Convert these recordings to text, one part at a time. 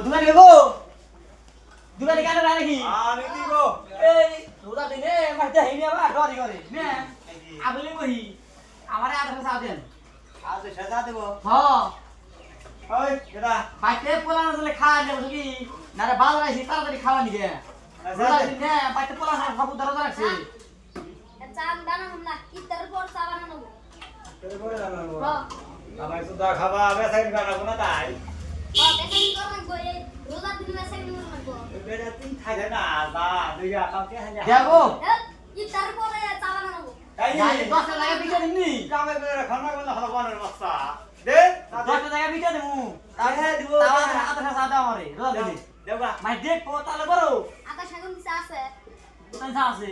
Dubai গো Dubai কেন রাখি আমি দিব এই রোজা দিনে মাইতে হেনি আবার ডরি করে নে আবলি কই আমারে আধা সাথ দেন আজ সাজা দেব হ্যাঁ ওই এটা বাইতে পোলানো দিলে খাওয়া দেব কি না রে বাল রাইছি তাড়াতাড়ি খাওয়া নিকে রোজা দিনে বাইতে পোলানো সব ধরে রাখছি চান বানানো না ইতার পর চা বানানো তোর করে জানাবো হ্যাঁ আমায় তো দা খাবা বেসাইন বানাবো না তাই হ্যাঁ বেসাইন করবেন কই রোজার দিন বেসাইন করবেন বেটা তুই খাই না দা দুই আকাউন্টে হাজার দেবো ইতার পরে চা বানানো তাই যাই 10 টাকা বিটা দিমনি কামে বেরে খানা বন্ধ হলো বানার বস্তা দে 10 টাকা বিটা দেবো তাহলে দিব তাও আধা সাথ দাও আমারে রোজা দিনে দেবা মাই দেখো তাহলে বড় আটা শাগুন চা আছে কোন চা আছে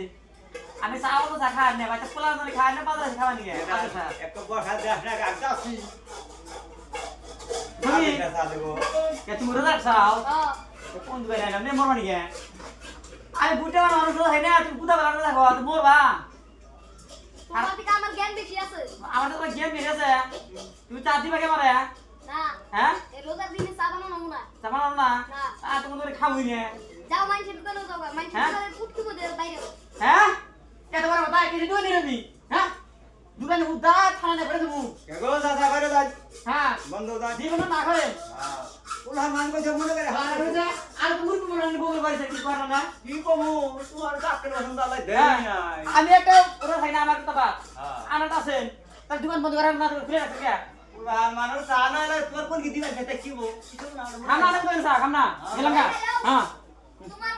আমি চাও তো চা খাই না বাইতে পোলানো দিলে খাই না বাজারে খাওয়া নিকে আধা সাথ এক বসা দেখ না গাছাছি তুমি আমি বেসা দেব কে তুমি রোজা খাও হ্যাঁ কোন দুবে না নে মরবা নিকে আমি বুটা মানুষ রোজা খাই না তুমি বুটা বানানো দেখো তুমি মরবা তোমার দিকে আমার জ্ঞান বেশি আছে আমার তো গেম মেরেছে তুমি চা দিবা কে মারে না হ্যাঁ এই রোজার দিনে চা বানানো না চা বানাও না না আর তুমি তো খাওই না যাও মাইন্সের দোকানে যাও মাইন্সের হ্যাঁ? দোকানে ফুটকি বদে বাইরে হ্যাঁ এত বড় কথা কি দিও নি রবি হ্যাঁ দোকানে উদা থানা না করে তুমি কেগো সাসা করে দাই হ্যাঁ বন্ধ দাই দিব না করে হ্যাঁ ওলা মান কো মনে করে আর রোজা আর তুমি মনে নি বগল বাড়ি থেকে করো না কি কমু তোমার কাকে বসন্ত আলাই দেই হ্যাঁ। নাই আমি একটা ওরা খাই না আমার তো বাপ হ্যাঁ আনাত আছেন তার দোকান বন্ধ করে না খুলে রাখতে কে ওলা মানুষ চা না হলে তোর কোন কি দিবা খেতে কিবো কিছু না খানা না করেন চা খানা গেলাম না হ্যাঁ তোমার